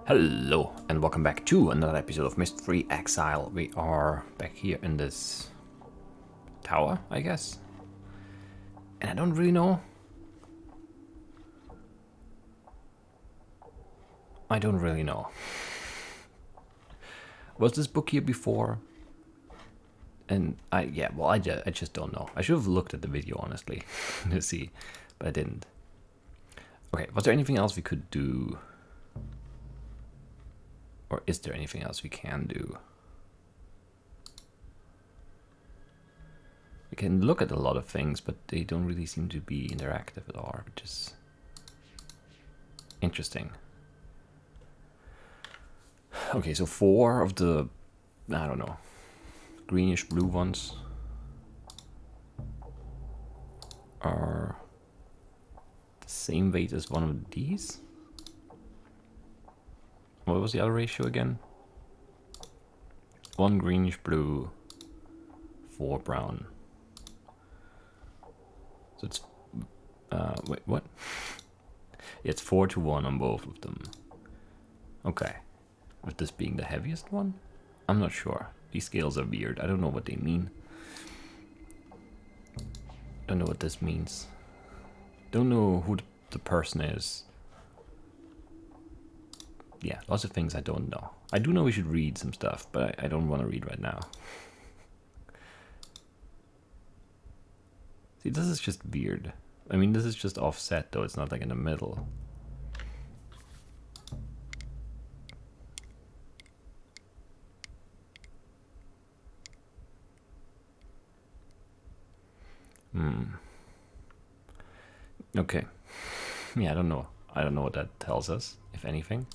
Hello and welcome back to another episode of Myst III Exile. We are back here in this tower, I guess. And I don't really know. Was this book here before? And I just don't know. I should have looked at the video, honestly, to see, but I didn't. Okay, was there anything else we could do? Or is there anything else we can do? We can look at a lot of things, but they don't really seem to be interactive at all, which is interesting. Okay, so 4 of the, I don't know, greenish blue ones are the same weight as one of these. What was the other ratio again? 1 greenish blue, 4 brown. So it's, wait, what? It's 4-1 on both of them. Okay. With this being the heaviest one? I'm not sure. These scales are weird. I don't know what they mean. Don't know what this means. Don't know who the person is. Yeah, lots of things I don't know. I do know we should read some stuff, but I don't want to read right now. See, this is just weird. I mean, this is just offset, though. It's not like in the middle. Okay. Yeah, I don't know. I don't know what that tells us, if anything.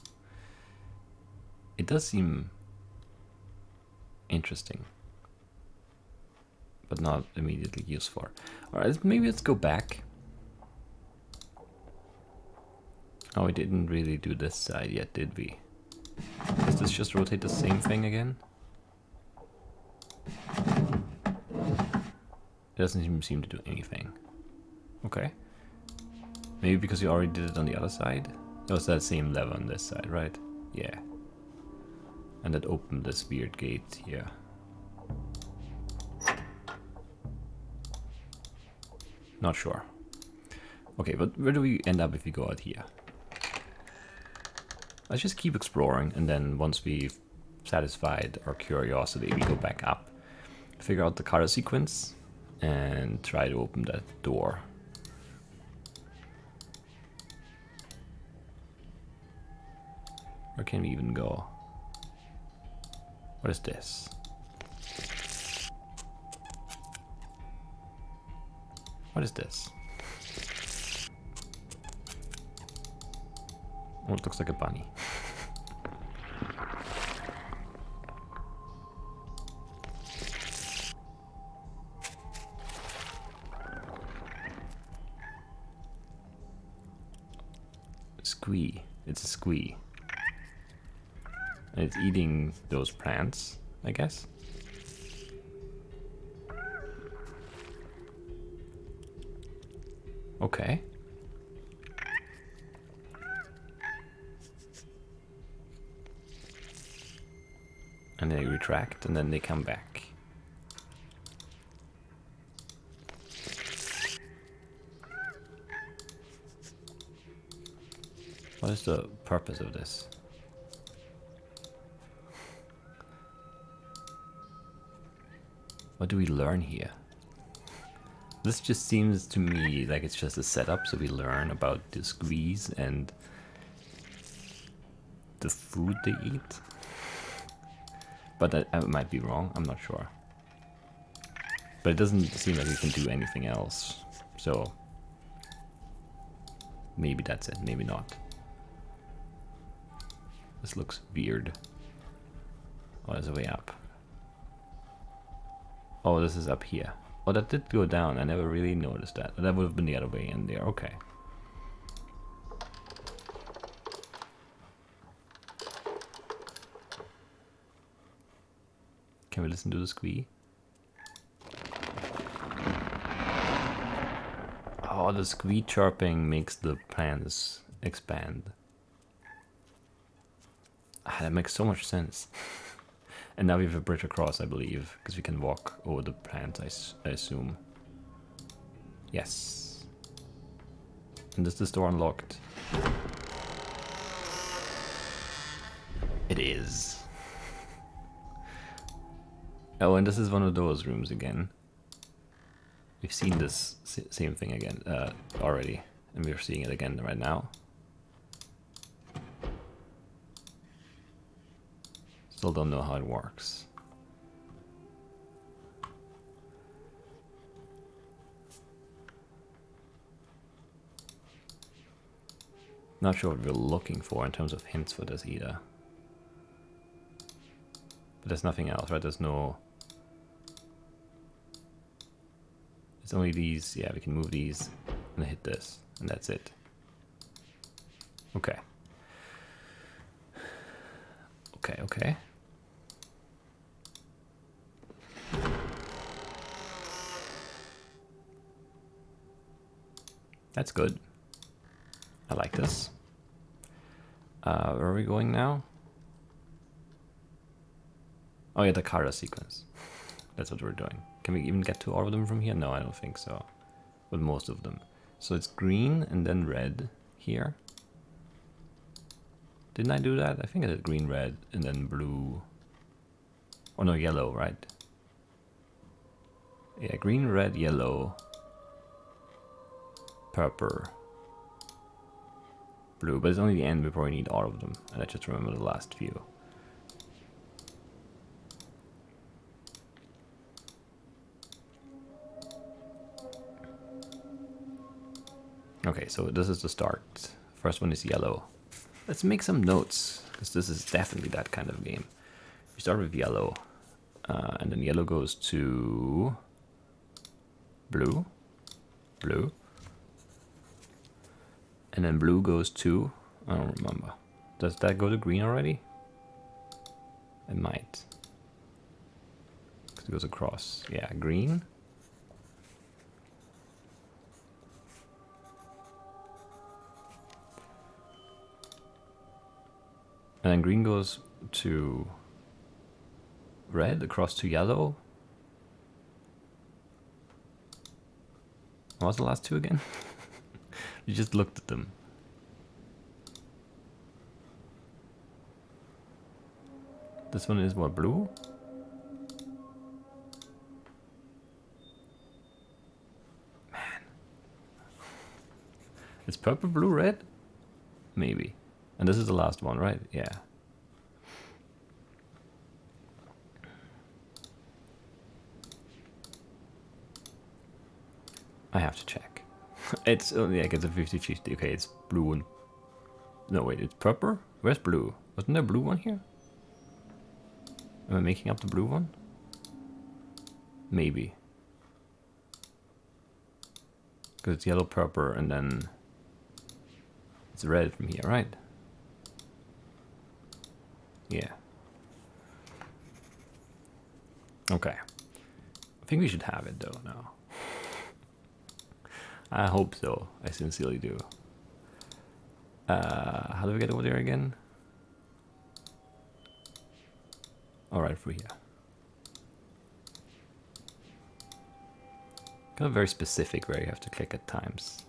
It does seem interesting, but not immediately useful. Alright, maybe let's go back. Oh, we didn't really do this side yet, did we? Does this just rotate the same thing again? It doesn't even seem to do anything. Okay. Maybe because you already did it on the other side? It was that same lever on this side, right? Yeah. And that opened this weird gate here. Not sure. Okay, but where do we end up if we go out here? Let's just keep exploring, and then once we've satisfied our curiosity, we go back up, figure out the color sequence, and try to open that door. Where can we even go? What is this? What is this? Oh, it looks like a bunny. Squee. It's a squee. And it's eating those plants, I guess. Okay. And they retract, and then they come back. What is the purpose of this? What do we learn here? This just seems to me like it's just a setup, so we learn about the squeeze and the food they eat. But I might be wrong, I'm not sure. But it doesn't seem like we can do anything else, so maybe that's it, maybe not. This looks weird. Oh, there's a way up. Oh, this is up here. Oh, that did go down. I never really noticed that. That would have been the other way in there. Okay. Can we listen to the squee? Oh, the squee chirping makes the plants expand. That makes so much sense. And now we have a bridge across, I believe, because we can walk over the plant, I assume. Yes. And is this door unlocked? It is. Oh, and this is one of those rooms again. We've seen this same thing again already, and we're seeing it again right now. Still don't know how it works. Not sure what we're looking for in terms of hints for this either. But there's nothing else, right? There's no... It's only these. Yeah, we can move these and hit this, and that's it. Okay. Okay. That's good. I like this. Where are we going now? Oh yeah, the Kara sequence. That's what we're doing. Can we even get to all of them from here? No, I don't think so. But most of them. So it's green and then red here. Didn't I do that? I think I did green, red, and then blue. Oh no, yellow, right? Yeah, green, red, yellow, purple, blue. But it's only the end before we need all of them. And I just remember the last few. Okay, so this is the start. First one is yellow. Let's make some notes, because this is definitely that kind of game. We start with yellow, and then yellow goes to blue, and then blue goes to, I don't remember. Does that go to green already? It might. Because it goes across. Yeah, green. And then green goes to red, across to yellow. What was the last two again? You just looked at them. This one is what, blue? Man. It's purple, blue, red? Maybe. And this is the last one, right? Yeah. I have to check. It's only like it's a 50-50. Okay, it's blue and... No, wait, it's purple? Where's blue? Wasn't there a blue one here? Am I making up the blue one? Maybe. Because it's yellow, purple, and then... It's red from here, right? Yeah. Okay. I think we should have it though now. I hope so. I sincerely do. How do we get over there again? Alright, through here. Kind of very specific where you have to click at times.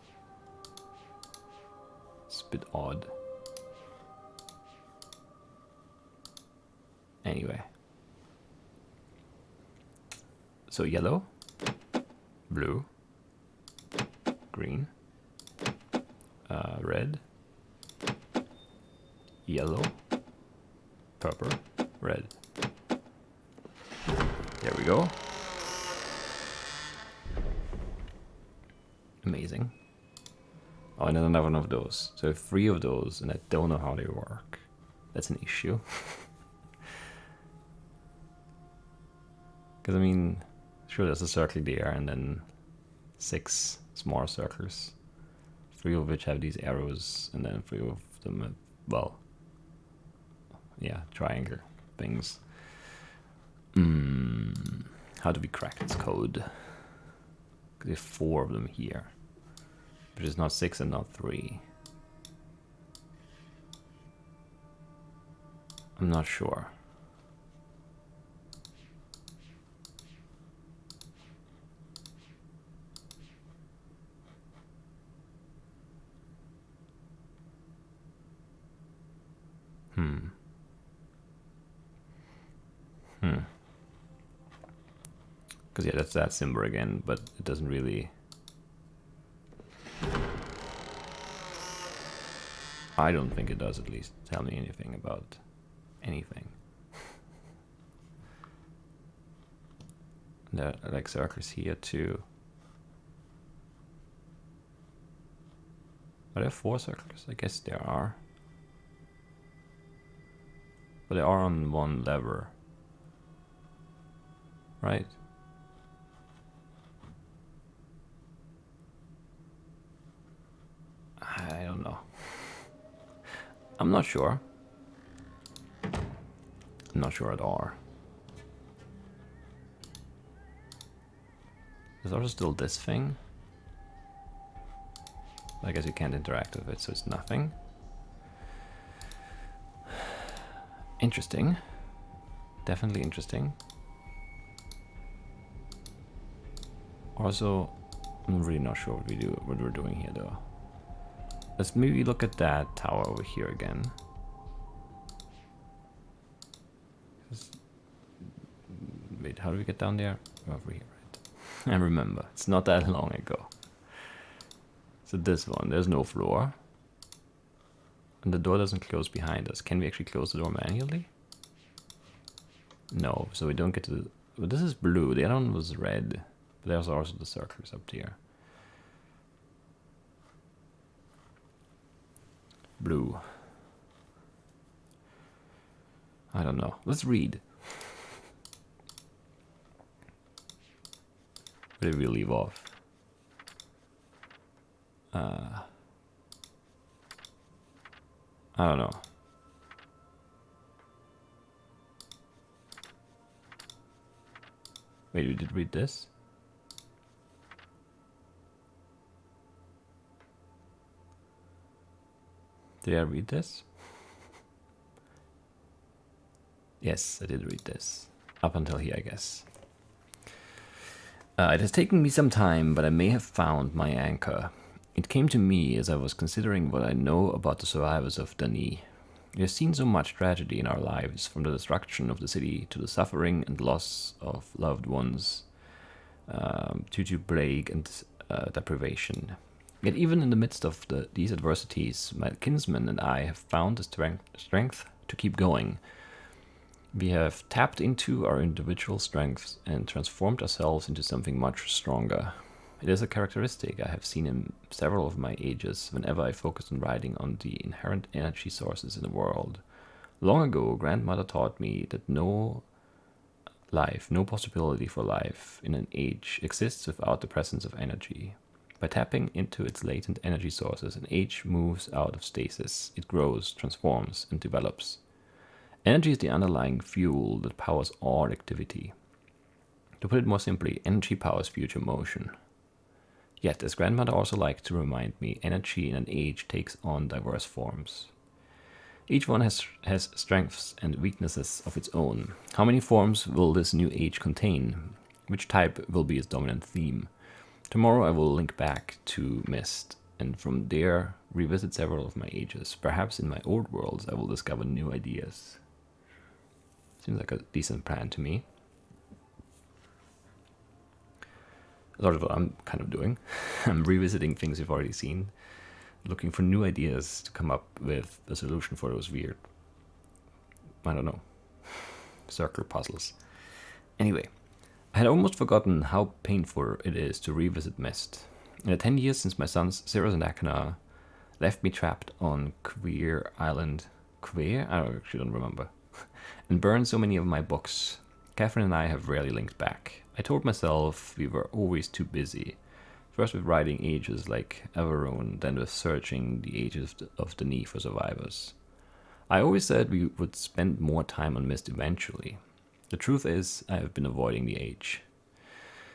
It's a bit odd. Anyway. So yellow, blue, green, red, yellow, purple, red. There we go. Amazing. Oh, and then another one of those. So 3 of those, and I don't know how they work. That's an issue. Because, I mean, sure, there's a circle there, and then 6 smaller circles. 3 of which have these arrows, and then 3 of them have, well, yeah, triangle things. How do we crack this code? Because we have 4 of them here. Which is not 6 and not 3. I'm not sure. Because yeah, that's that symbol again, but it doesn't really... I don't think it does at least tell me anything about anything. There are like circles here too. Are there 4 circles? I guess there are. But they are on one lever. Right? I don't know. I'm not sure. I'm not sure at all. There's also still this thing. I guess you can't interact with it, so it's nothing. Interesting. Definitely interesting. Also, I'm really not sure what we're doing here though. Let's maybe look at that tower over here again. Wait, how do we get down there? Over here, right? I remember, it's not that long ago. So this one, there's no floor. And the door doesn't close behind us. Can we actually close the door manually? No, so we don't get to the... Well, this is blue, the other one was red. But there's also the circles up there. Blue. I don't know. Let's read. Where did we leave off? I don't know. Wait, we did read this? Did I read this? Yes, I did read this. Up until here, I guess. It has taken me some time, but I may have found my anchor. It came to me as I was considering what I know about the survivors of Dani. We have seen so much tragedy in our lives, from the destruction of the city to the suffering and loss of loved ones due to plague and deprivation. Yet even in the midst of these adversities, my kinsmen and I have found the strength to keep going. We have tapped into our individual strengths and transformed ourselves into something much stronger. It is a characteristic I have seen in several of my ages whenever I focused on riding on the inherent energy sources in the world. Long ago, grandmother taught me that no possibility for life in an age exists without the presence of energy. By tapping into its latent energy sources, an age moves out of stasis. It grows, transforms, and develops. Energy is the underlying fuel that powers all activity. To put it more simply, energy powers future motion. Yet, as grandmother also liked to remind me, energy in an age takes on diverse forms. Each one has strengths and weaknesses of its own. How many forms will this new age contain? Which type will be its dominant theme? Tomorrow I will link back to Myst, and from there revisit several of my ages. Perhaps in my old worlds I will discover new ideas. Seems like a decent plan to me. Sort of what I'm kind of doing. I'm revisiting things we've already seen, looking for new ideas to come up with a solution for those weird, I don't know, circle puzzles. Anyway, I had almost forgotten how painful it is to revisit Myst. In the 10 years since my sons Cirrus and Akana left me trapped on Queer Island, I actually don't remember, and burned so many of my books, Catherine and I have rarely linked back. I told myself we were always too busy, first with writing ages like Everone, then with searching the ages of Dani for survivors. I always said we would spend more time on Myst eventually. The truth is, I have been avoiding the age.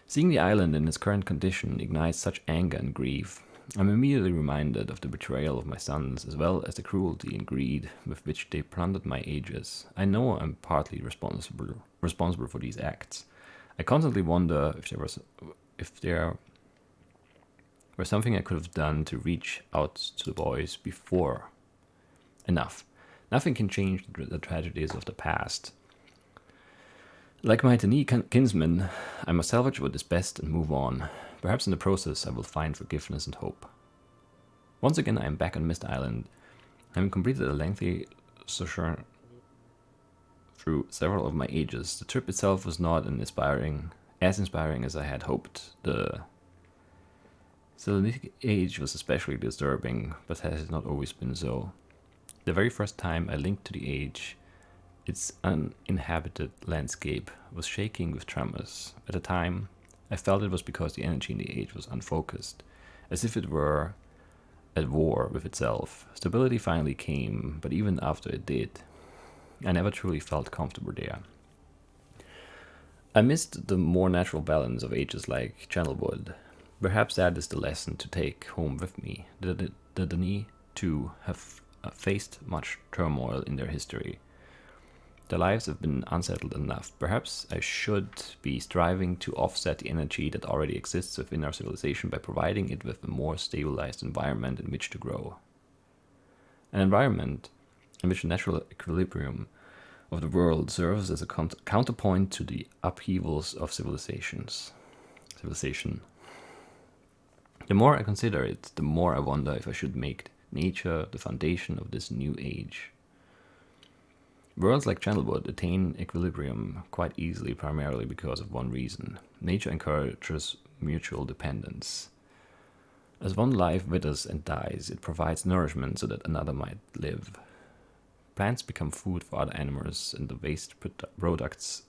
Seeing the island in its current condition ignites such anger and grief. I'm immediately reminded of the betrayal of my sons, as well as the cruelty and greed with which they plundered my ages. I know I'm partly responsible for these acts. I constantly wonder if there were something I could have done to reach out to the boys before. Enough. Nothing can change the tragedies of the past. Like my Dani kinsman, I must salvage what is best and move on. Perhaps in the process I will find forgiveness and hope. Once again I am back on Myst Island, having completed a lengthy sojourn through several of my ages. The trip itself was not as inspiring as I had hoped. The Selenic age was especially disturbing, but has not always been so. The very first time I linked to the age, its uninhabited landscape was shaking with tremors. At the time, I felt it was because the energy in the age was unfocused, as if it were at war with itself. Stability finally came, but even after it did, I never truly felt comfortable there. I missed the more natural balance of ages like Channelwood. Perhaps that is the lesson to take home with me. The Dani, too, have faced much turmoil in their history. Their lives have been unsettled enough. Perhaps I should be striving to offset the energy that already exists within our civilization by providing it with a more stabilized environment in which to grow. An environment in which the natural equilibrium of the world serves as a counterpoint to the upheavals of civilization. The more I consider it, the more I wonder if I should make nature the foundation of this new age. Worlds like Channelwood attain equilibrium quite easily, primarily because of one reason. Nature encourages mutual dependence. As one life withers and dies, it provides nourishment so that another might live. Plants become food for other animals, and the waste products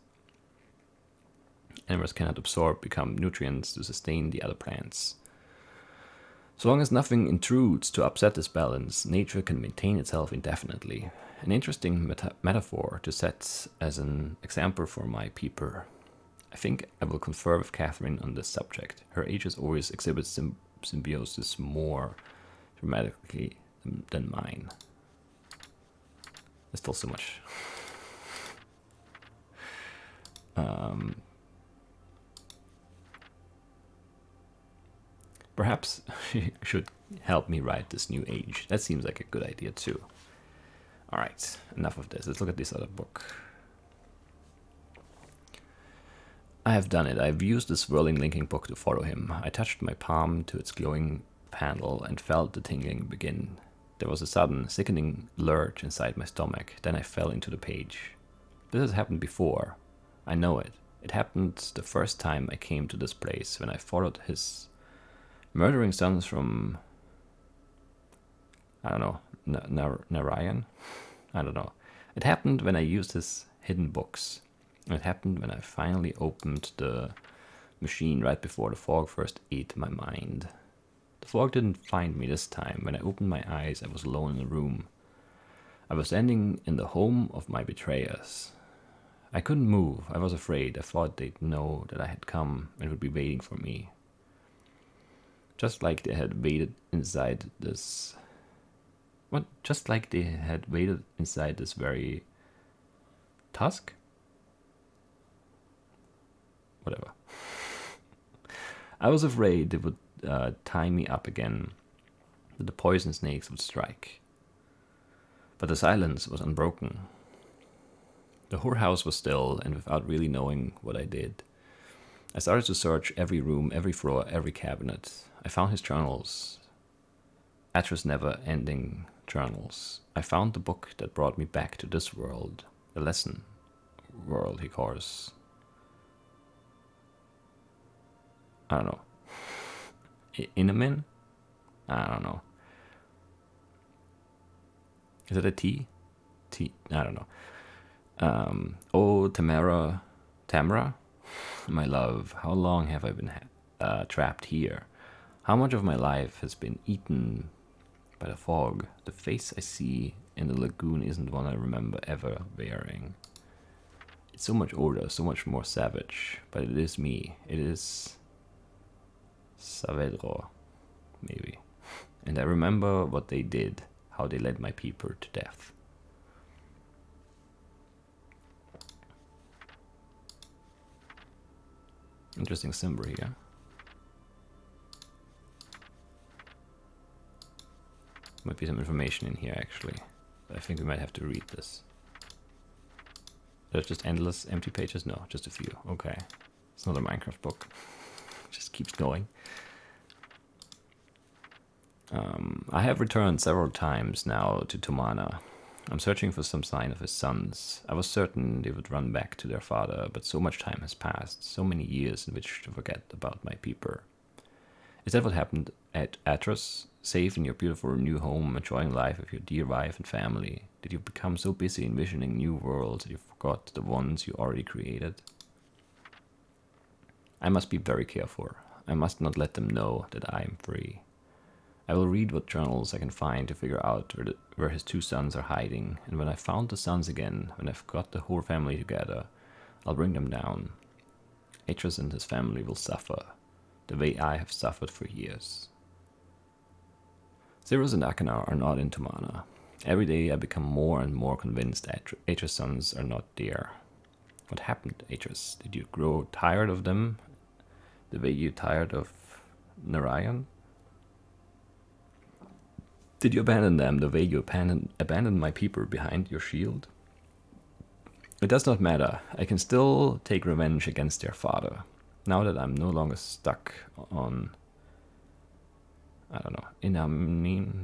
animals cannot absorb become nutrients to sustain the other plants. So long as nothing intrudes to upset this balance, nature can maintain itself indefinitely. An interesting metaphor to set as an example for my peeper. I think I will confer with Catherine on this subject. Her ages always exhibit symbiosis more dramatically than mine. There's still so much. Perhaps she should help me write this new age. That seems like a good idea too. Alright, enough of this. Let's look at this other book. I have done it. I've used this whirling linking book to follow him. I touched my palm to its glowing panel and felt the tingling begin. There was a sudden, sickening lurch inside my stomach. Then I fell into the page. This has happened before. I know it. It happened the first time I came to this place, when I followed his murdering sons from, I don't know, Narayan? I don't know. It happened when I used his hidden books. It happened when I finally opened the machine right before the fog first ate my mind. The fog didn't find me this time. When I opened my eyes, I was alone in the room. I was standing in the home of my betrayers. I couldn't move. I was afraid. I thought they'd know that I had come and would be waiting for me. Just like they had waited inside this... What? Just like they had waited inside this very... tusk? Whatever. I was afraid they would tie me up again, that the poison snakes would strike. But the silence was unbroken. The whorehouse was still, and without really knowing what I did, I started to search every room, every floor, every cabinet. I found his journals, Atrus never-ending journals. I found the book that brought me back to this world, the lesson world, he calls. I don't know. Inamin? I don't know. Is it a T? T? I don't know. Oh, Tamara? My love, how long have I been trapped here? How much of my life has been eaten by the fog? The face I see in the lagoon isn't one I remember ever wearing. It's so much older, so much more savage, but it is me. It is Saavedro, maybe. And I remember what they did, how they led my people to death. Interesting symbol here. Might be some information in here actually. But I think we might have to read this. There's just endless empty pages? No, just a few. Okay. It's not a Minecraft book. Just keeps going. I have returned several times now to Tomana. I'm searching for some sign of his sons. I was certain they would run back to their father, but so much time has passed, so many years in which to forget about my people. Is that what happened at Atrus? Safe in your beautiful new home, enjoying life with your dear wife and family? Did you become so busy envisioning new worlds that you forgot the ones you already created? I must be very careful. I must not let them know that I am free. I will read what journals I can find to figure out where his two sons are hiding, and when I've found the sons again, when I've got the whole family together, I'll bring them down. Atrus and his family will suffer, the way I have suffered for years. Zeros and Akana are not in Tomana. Every day I become more and more convinced Atrus' sons are not there. What happened, Atrus? Did you grow tired of them, the way you tired of Narayan? Did you abandon them the way you abandoned my people behind your shield? It does not matter. I can still take revenge against their father. Now that I'm no longer stuck on... I don't know.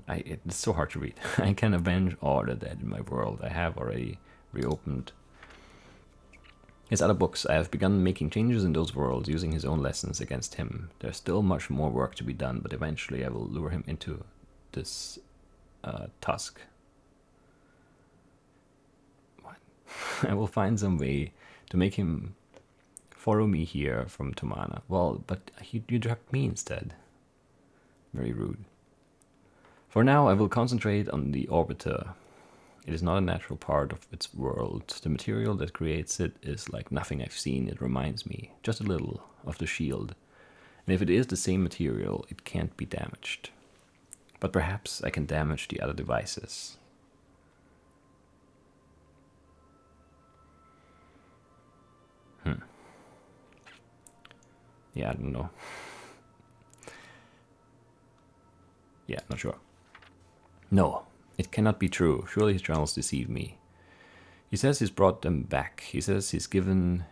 It's so hard to read. I can avenge all the dead in my world. I have already reopened his other books. I have begun making changes in those worlds, using his own lessons against him. There's still much more work to be done, but eventually I will lure him into this tusk. What? I will find some way to make him follow me here from Tomana. Well, but you drugged me instead. Very rude. For now, I will concentrate on the orbiter. It is not a natural part of its world. The material that creates it is like nothing I've seen. It reminds me, just a little, of the shield. And if it is the same material, it can't be damaged. But perhaps I can damage the other devices. Yeah, I don't know. Yeah, not sure. No, it cannot be true. Surely his journals deceive me. He says he's brought them back. He says he's given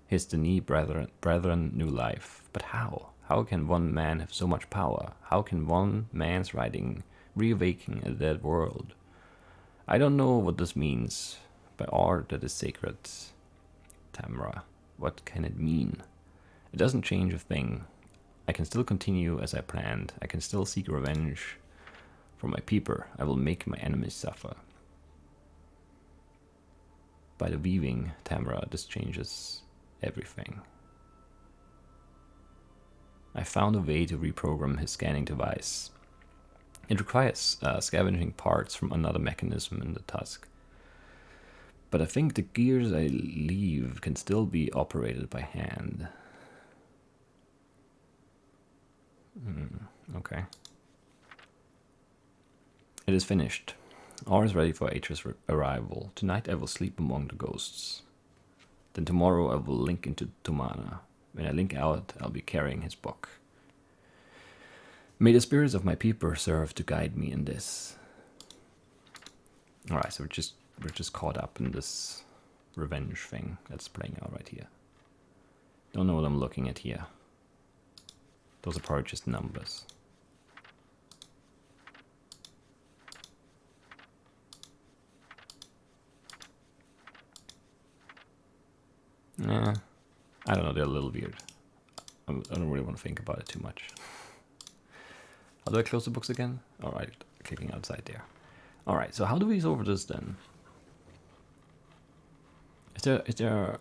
his Denis brethren new life. But how? How can one man have so much power? How can one man's writing reawaken a dead world? I don't know what this means. By art that is sacred. Tamra, what can it mean? It doesn't change a thing. I can still continue as I planned. I can still seek revenge for my people. I will make my enemies suffer. By the weaving, Tamra, this changes everything. I found a way to reprogram his scanning device. It requires scavenging parts from another mechanism in the tusk. But I think the gears I leave can still be operated by hand. Okay. It is finished. All is ready for Atrus' arrival. Tonight I will sleep among the ghosts. Then tomorrow I will link into Tomana. When I link out, I'll be carrying his book. May the spirits of my people serve to guide me in this. Alright, so we're just caught up in this revenge thing that's playing out right here. Don't know what I'm looking at here. Those are probably just numbers. I don't know, they're a little weird. I don't really want to think about it too much. How do I close the books again? Alright, clicking outside there. Alright, so how do we solve this then? Is there...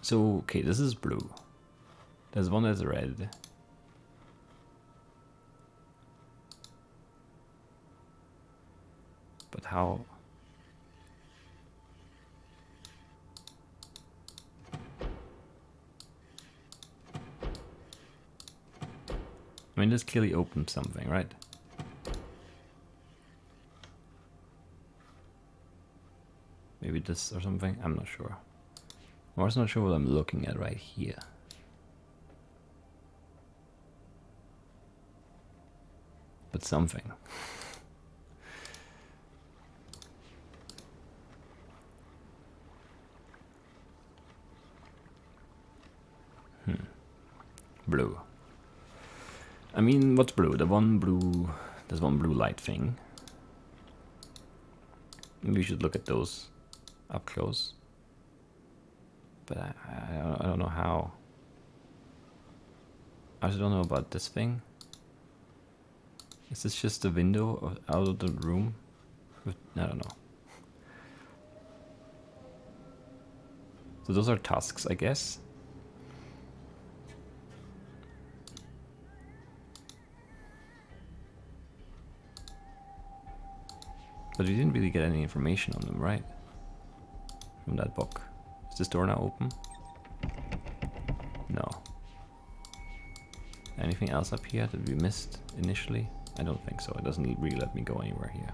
So, okay, this is blue. There's one that's red. But how... I mean, this clearly opens something, right? Maybe this or something? I'm not sure. I'm also not sure what I'm looking at right here. But something. Blue. I mean, what's blue? There's one blue light thing. Maybe we should look at those up close. But I don't know how. I also don't know about this thing. Is this just a window out of the room? I don't know. So those are tusks, I guess. But we didn't really get any information on them, right? From that book. Is this door now open? No. Anything else up here that we missed initially? I don't think so. It doesn't really let me go anywhere here.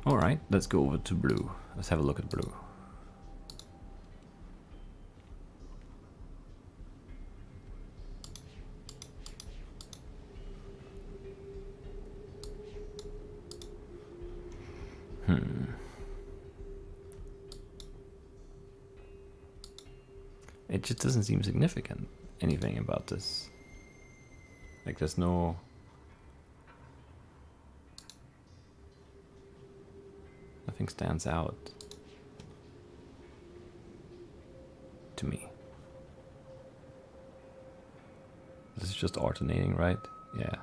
Alright, let's go over to blue. Let's have a look at blue. It just doesn't seem significant, anything about this. Like there's no... Nothing stands out to me. This is just alternating, right? Yeah.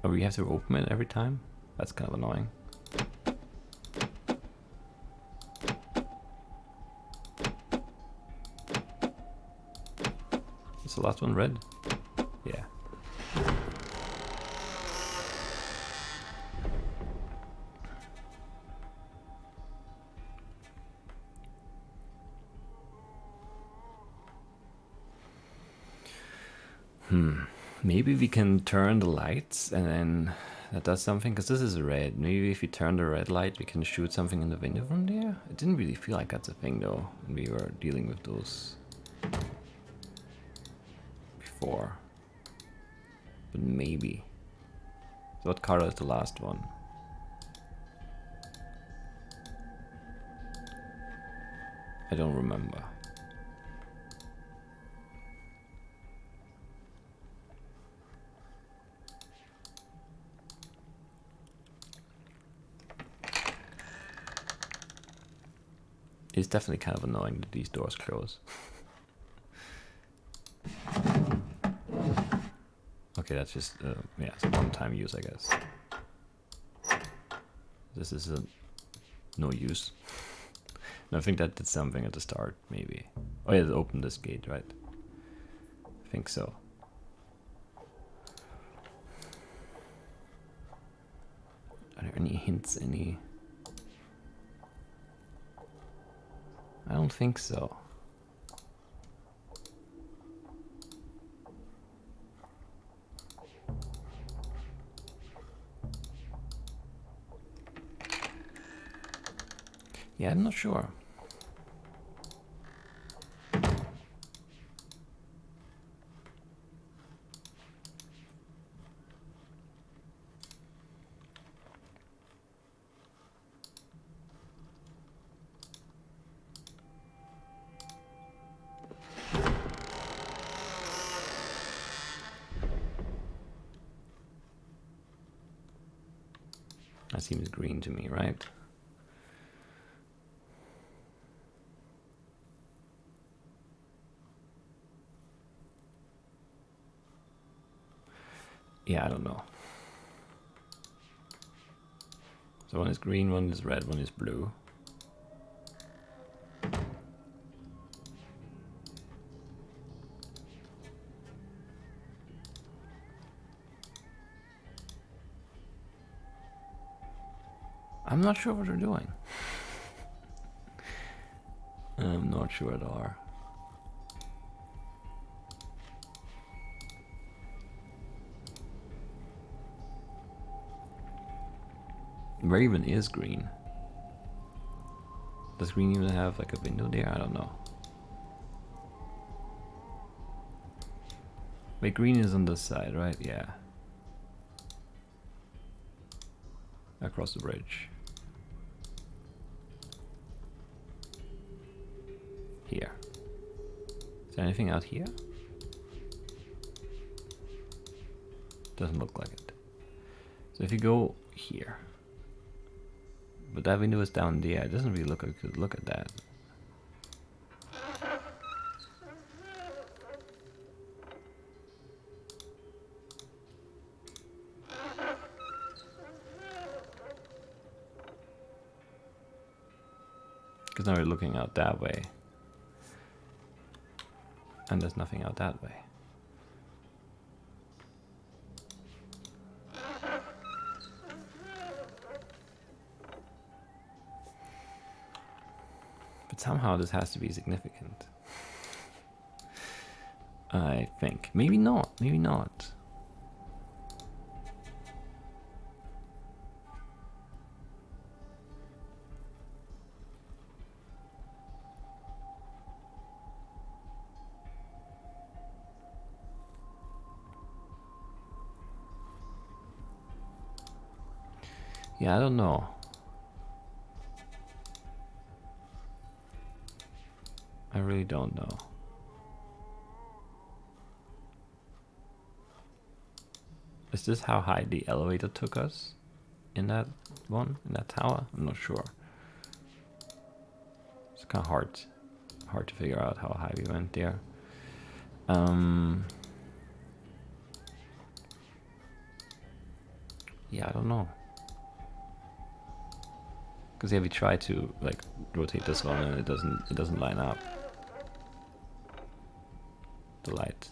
Oh, we have to open it every time? That's kind of annoying. Is the last one red? Yeah. Maybe we can turn the lights and then that does something, because this is red. Maybe if we turn the red light, we can shoot something in the window from there? It didn't really feel like that's a thing though, when we were dealing with those before. But maybe. So what color is the last one? I don't remember. It's definitely kind of annoying that these doors close. Okay, that's just, yeah, it's a one-time use, I guess. This is no use. No, I think that did something at the start, maybe. Oh yeah, it opened this gate, right? I think so. Are there any hints, any... I don't think so. Yeah, I'm not sure. That seems green to me, right? Yeah, I don't know. So one is green, one is red, one is blue. I'm not sure what they're doing. I'm not sure at all. Raven is green. Does green even have like a window there? I don't know. Wait, green is on this side, right? Yeah. Across the bridge. Here. Is there anything out here? Doesn't look like it. So if you go here. But that window is down there. It doesn't really look like you could look at that. Because now we're looking out that way. And there's nothing out that way. But somehow this has to be significant. I think. Maybe not. Maybe not. Yeah, I don't know. I really don't know. Is this how high the elevator took us? In that one? In that tower? I'm not sure. It's kind of hard to figure out how high we went there. Yeah, I don't know. Because yeah, we try to like rotate this one and it doesn't line up. The light.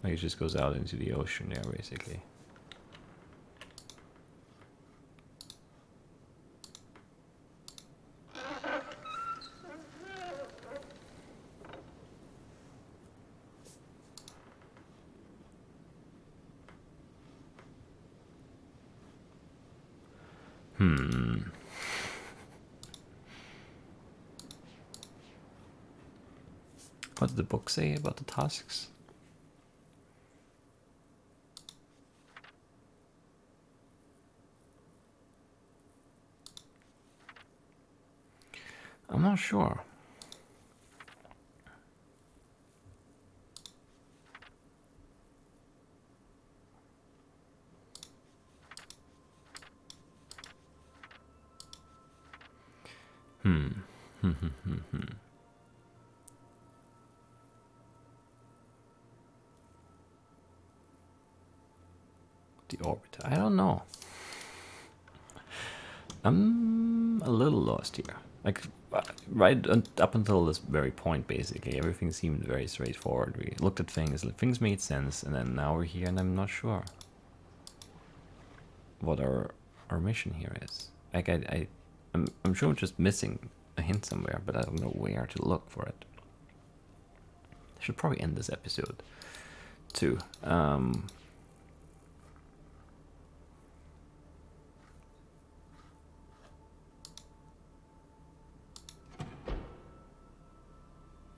Like it just goes out into the ocean there, basically. What did the book say about the tasks? I'm not sure. The orbiter. I don't know. I'm a little lost here. Like, right up until this very point, basically, everything seemed very straightforward. We looked at things, things made sense, and then now we're here, and I'm not sure what our mission here is. Like, I'm sure I'm just missing a hint somewhere, but I don't know where to look for it. I should probably end this episode, too.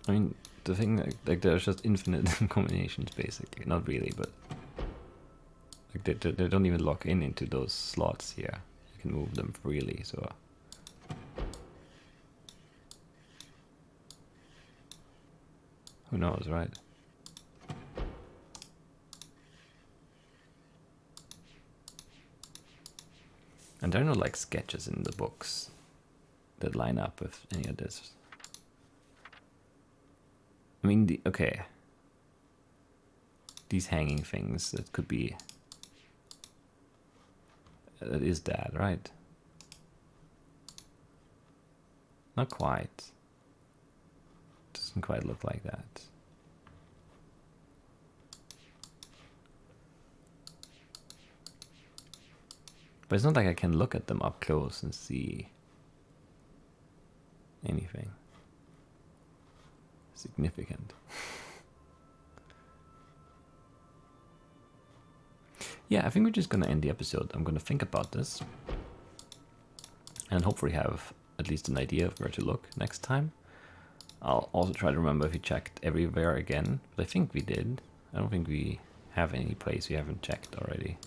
I mean, the thing, like there's just infinite combinations, basically. Not really, but like they don't even lock into those slots here. You can move them freely, so. Who knows, right? And there are no like sketches in the books that line up with any of this. I mean, okay. These hanging things, that could be... That is that, right? Not quite. Doesn't quite look like that. But it's not like I can look at them up close and see anything significant. Yeah, I think we're just gonna end the episode. I'm gonna think about this and hopefully have at least an idea of where to look next time. I'll also try to remember if we checked everywhere again, but I think we did. I don't think we have any place we haven't checked already.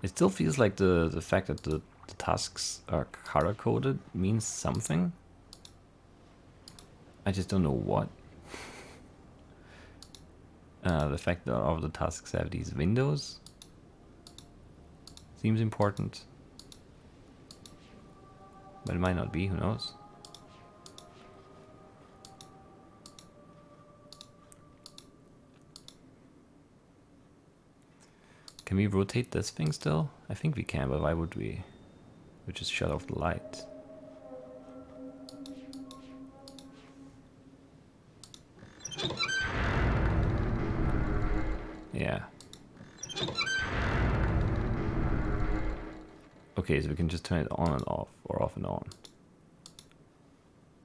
It still feels like the fact that the tasks are color-coded means something. I just don't know what. The fact that all of the tasks have these windows seems important. But it might not be, who knows? Can we rotate this thing still? I think we can, but why would we? We just shut off the light. Yeah. Okay, so we can just turn it on and off, or off and on.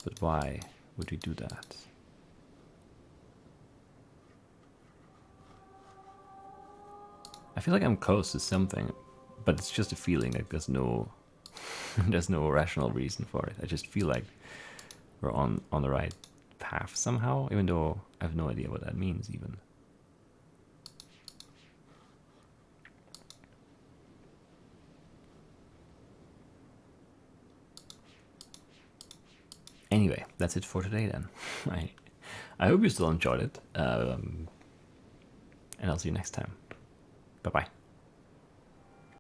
But why would we do that? I feel like I'm close to something, but it's just a feeling. Like there's no, there's no rational reason for it. I just feel like we're on the right path somehow, even though I have no idea what that means even. Anyway, that's it for today then. I hope you still enjoyed it, and I'll see you next time. Bye-bye.